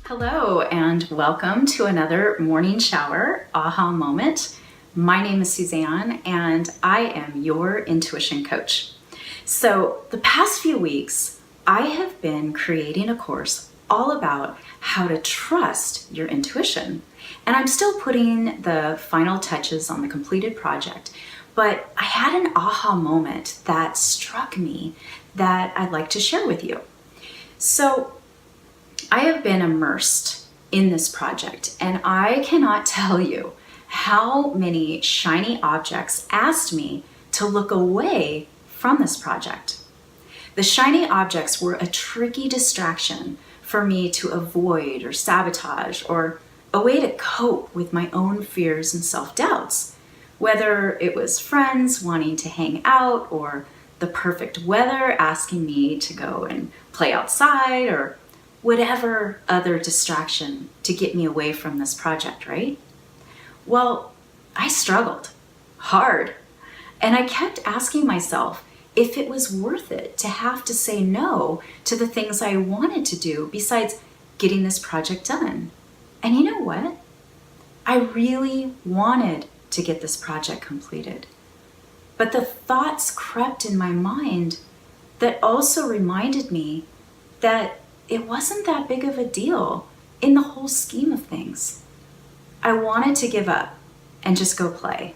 Hello and welcome to another morning shower aha moment. My name is Suzanne and I am your intuition coach. So the past few weeks, I have been creating a course all about how to trust your intuition. And I'm still putting the final touches on the completed project, but I had an aha moment that struck me that I'd like to share with you. So I have been immersed in this project, and I cannot tell you how many shiny objects asked me to look away from this project. The shiny objects were a tricky distraction for me to avoid or sabotage, or a way to cope with my own fears and self-doubts, whether it was friends wanting to hang out, or the perfect weather asking me to go and play outside, or whatever other distraction to get me away from this project, right? Well, I struggled hard, and I kept asking myself if it was worth it to have to say no to the things I wanted to do besides getting this project done. And you know what? I really wanted to get this project completed. But the thoughts crept in my mind that also reminded me that it wasn't that big of a deal in the whole scheme of things. I wanted to give up and just go play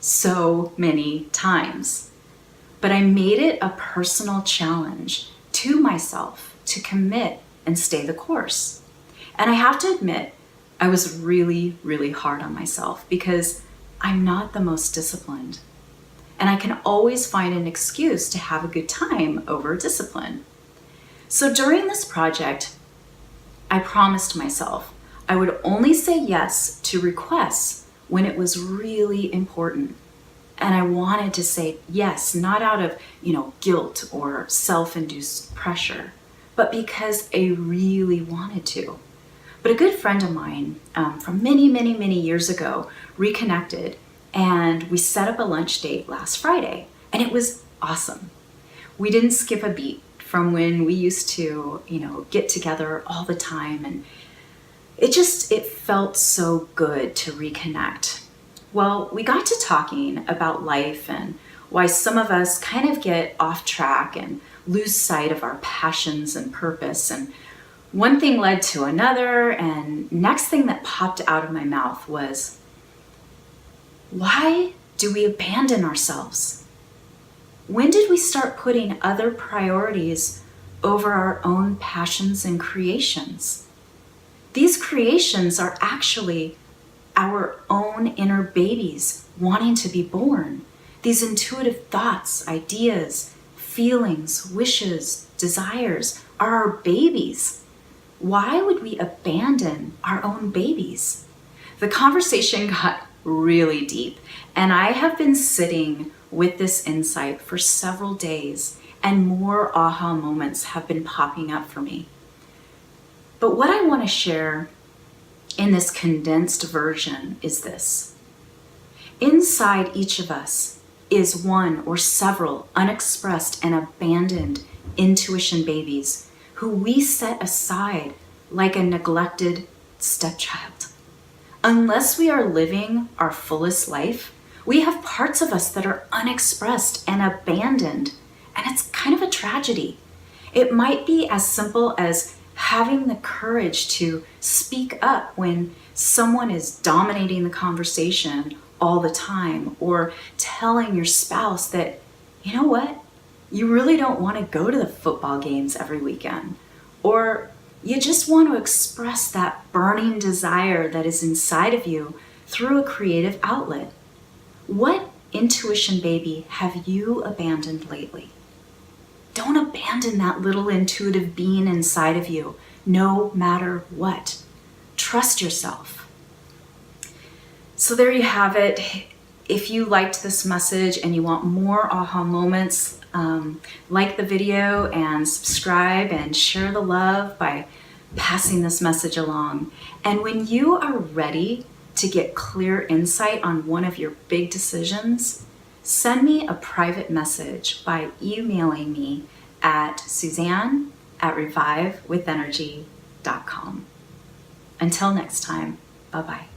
so many times. But I made it a personal challenge to myself to commit and stay the course. And I have to admit, I was really, really hard on myself because I'm not the most disciplined. And I can always find an excuse to have a good time over discipline. So during this project, I promised myself I would only say yes to requests when it was really important. And I wanted to say yes, not out of, guilt or self-induced pressure, but because I really wanted to. But a good friend of mine from many, many, many years ago reconnected, and we set up a lunch date last Friday, and it was awesome. We didn't skip a beat from when we used to, get together all the time, and it felt so good to reconnect. Well, we got to talking about life and why some of us kind of get off track and lose sight of our passions and purpose. And one thing led to another, and next thing that popped out of my mouth was, why do we abandon ourselves? When did we start putting other priorities over our own passions and creations? These creations are actually our own inner babies wanting to be born. These intuitive thoughts, ideas, feelings, wishes, desires are our babies. Why would we abandon our own babies? The conversation got really deep, and I have been sitting with this insight for several days, and more aha moments have been popping up for me. But what I want to share in this condensed version is this. Inside each of us is one or several unexpressed and abandoned intuition babies who we set aside like a neglected stepchild. Unless we are living our fullest life, we have parts of us that are unexpressed and abandoned, and it's kind of a tragedy. It might be as simple as having the courage to speak up when someone is dominating the conversation all the time, or telling your spouse that, you know what, you really don't want to go to the football games every weekend, or you just want to express that burning desire that is inside of you through a creative outlet. What intuition baby have you abandoned lately? Don't abandon that little intuitive being inside of you, no matter what. Trust yourself. So there you have it. If you liked this message and you want more aha moments, like the video and subscribe and share the love by passing this message along. And when you are ready to get clear insight on one of your big decisions, send me a private message by emailing me at suzanne@revivewithenergy.com. Until next time, bye-bye.